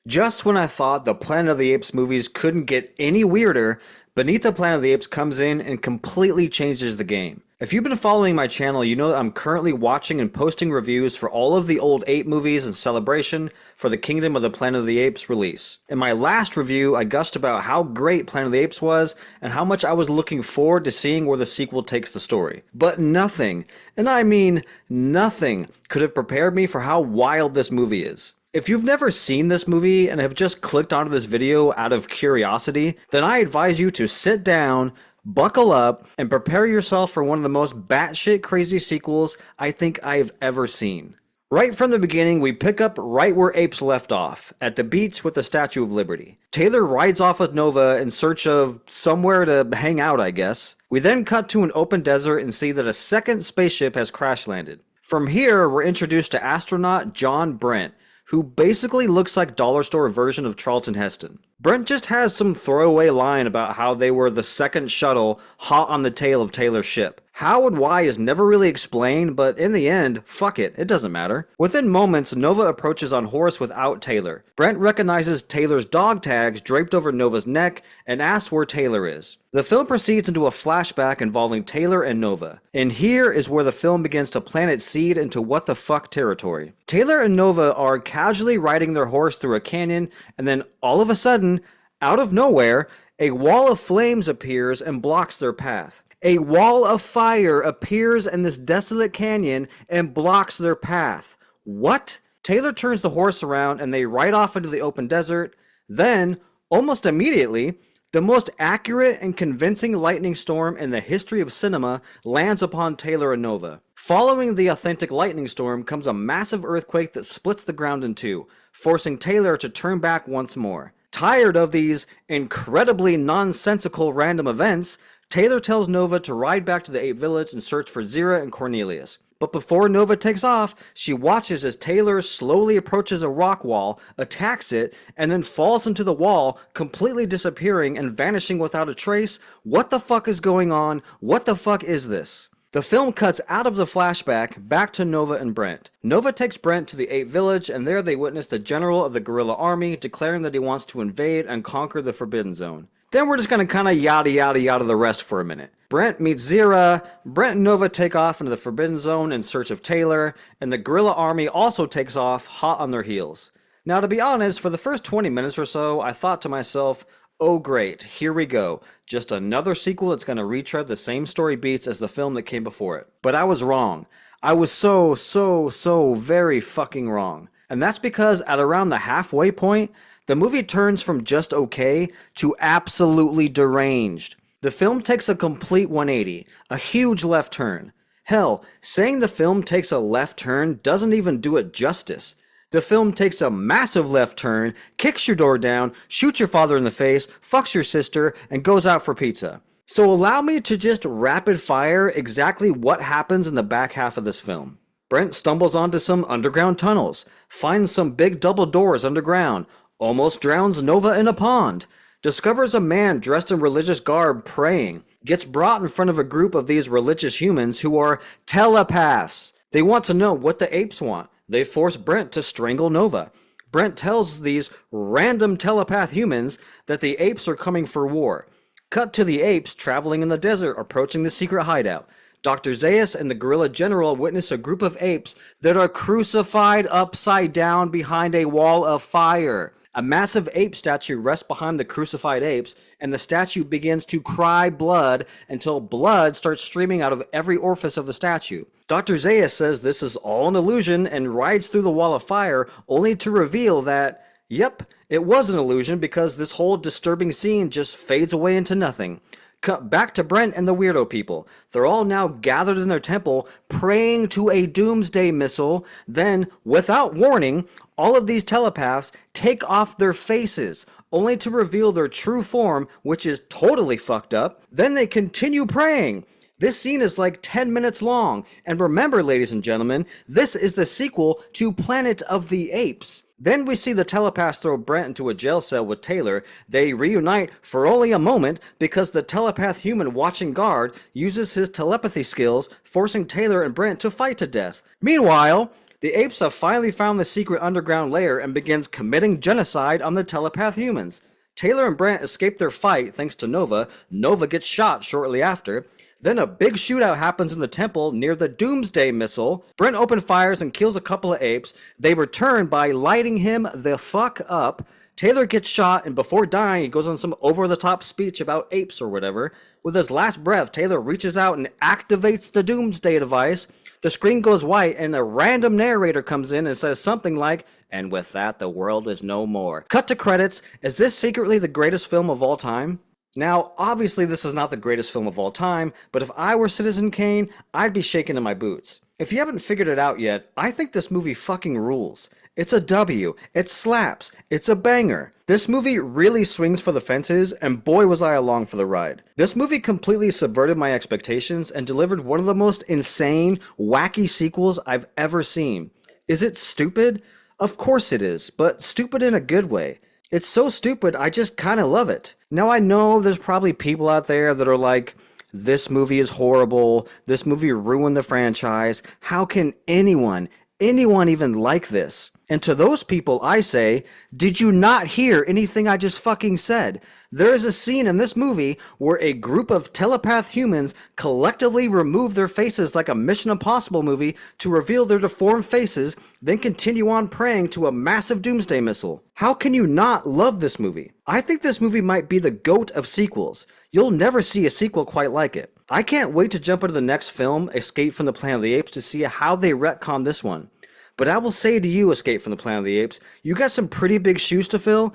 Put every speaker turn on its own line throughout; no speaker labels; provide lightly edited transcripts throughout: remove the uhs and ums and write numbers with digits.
Just when I thought the Planet of the Apes movies couldn't get any weirder, Beneath the Planet of the Apes comes in and completely changes the game. If you've been following my channel, you know that I'm currently watching and posting reviews for all of the old ape movies in celebration for the Kingdom of the Planet of the Apes release. In my last review, I gushed about how great Planet of the Apes was and how much I was looking forward to seeing where the sequel takes the story. But nothing, and I mean nothing, could have prepared me for how wild this movie is. If you've never seen this movie and have just clicked onto this video out of curiosity, then I advise you to sit down, buckle up, and prepare yourself for one of the most batshit crazy sequels I think I've ever seen. Right from the beginning, we pick up right where Apes left off, at the beach with the Statue of Liberty. Taylor rides off with Nova in search of somewhere to hang out, I guess. We then cut to an open desert and see that a second spaceship has crash landed. From here, we're introduced to astronaut John Brent, who basically looks like dollar store version of Charlton Heston. Brent just has some throwaway line about how they were the second shuttle hot on the tail of Taylor's ship. How and why is never really explained, but in the end, fuck it doesn't matter. Within moments, Nova approaches on horse without Taylor. Brent recognizes Taylor's dog tags draped over Nova's neck and asks where Taylor is. The film proceeds into a flashback involving Taylor and Nova. And here is where the film begins to plant its seed into what the fuck territory. Taylor and Nova are casually riding their horse through a canyon, and then all of a sudden, out of nowhere, a wall of flames appears and blocks their path. A wall of fire appears in this desolate canyon and blocks their path. What? Taylor turns the horse around and they ride off into the open desert. Then, almost immediately, the most accurate and convincing lightning storm in the history of cinema lands upon Taylor and Nova. Following the authentic lightning storm comes a massive earthquake that splits the ground in two, forcing Taylor to turn back once more. Tired of these incredibly nonsensical random events, Taylor tells Nova to ride back to the ape village and search for Zira and Cornelius. But before Nova takes off, she watches as Taylor slowly approaches a rock wall, attacks it, and then falls into the wall, completely disappearing and vanishing without a trace. What the fuck is going on? What the fuck is this? The film cuts out of the flashback back to Nova and Brent. Nova takes Brent to the ape village, and there they witness the general of the guerrilla army declaring that he wants to invade and conquer the Forbidden Zone. Then we're just gonna kinda yada yada yada the rest for a minute. Brent meets Zira, Brent and Nova take off into the Forbidden Zone in search of Taylor, and the guerrilla army also takes off hot on their heels. Now to be honest, for the first 20 minutes or so, I thought to myself, oh great, here we go. Just another sequel that's gonna retread the same story beats as the film that came before it. But I was wrong. I was so very fucking wrong. And that's because at around the halfway point, the movie turns from just okay to absolutely deranged. The film takes a complete 180, a huge left turn. Hell, saying the film takes a left turn doesn't even do it justice. The film takes a massive left turn, kicks your door down, shoots your father in the face, fucks your sister, and goes out for pizza. So allow me to just rapid fire exactly what happens in the back half of this film. Brent stumbles onto some underground tunnels, finds some big double doors underground, almost drowns Nova in a pond, discovers a man dressed in religious garb praying, gets brought in front of a group of these religious humans who are telepaths. They want to know what the apes want. They force Brent to strangle Nova. Brent tells these random telepath humans that the apes are coming for war. Cut to the apes traveling in the desert, approaching the secret hideout. Dr. Zaius and the guerrilla general witness a group of apes that are crucified upside down behind a wall of fire. A massive ape statue rests behind the crucified apes, and the statue begins to cry blood until blood starts streaming out of every orifice of the statue. Dr. Zaius says this is all an illusion and rides through the wall of fire, only to reveal that, yep, it was an illusion because this whole disturbing scene just fades away into nothing. Cut back to Brent and the weirdo people. They're all now gathered in their temple, praying to a doomsday missile. Then, without warning, all of these telepaths take off their faces, only to reveal their true form, which is totally fucked up. Then they continue praying. This scene is like 10 minutes long. And remember, ladies and gentlemen, this is the sequel to Planet of the Apes. Then we see the telepaths throw Brent into a jail cell with Taylor. They reunite for only a moment because the telepath human watching guard uses his telepathy skills, forcing Taylor and Brent to fight to death. Meanwhile, The apes have finally found the secret underground lair and begins committing genocide on the telepath humans. Taylor and Brant escape their fight thanks to Nova. Nova gets shot shortly after. Then a big shootout happens in the temple near the Doomsday Missile. Brent open fires and kills a couple of apes. They return by lighting him the fuck up. Taylor gets shot, and before dying, he goes on some over-the-top speech about apes or whatever. With his last breath, Taylor reaches out and activates the Doomsday device. The screen goes white, and a random narrator comes in and says something like, "And with that, the world is no more." Cut to credits. Is this secretly the greatest film of all time? Now, obviously this is not the greatest film of all time, but if I were Citizen Kane, I'd be shaking in my boots. If you haven't figured it out yet, I think this movie fucking rules. It's a W. It slaps. It's a banger. This movie really swings for the fences, and boy was I along for the ride. This movie completely subverted my expectations and delivered one of the most insane, wacky sequels I've ever seen. Is it stupid? Of course it is, but stupid in a good way. It's so stupid, I just kind of love it. Now I know there's probably people out there that are like, this movie is horrible, this movie ruined the franchise, how can anyone even like this? And to those people I say, did you not hear anything I just fucking said? There is a scene in this movie where a group of telepath humans collectively remove their faces like a Mission Impossible movie to reveal their deformed faces, then continue on praying to a massive doomsday missile. How can you not love this movie? I think this movie might be the GOAT of sequels. You'll never see a sequel quite like it. I can't wait to jump into the next film, Escape from the Planet of the Apes, to see how they retcon this one. But I will say to you, Escape from the Planet of the Apes, you got some pretty big shoes to fill,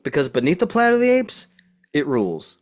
because Beneath the Planet of the Apes, it rules.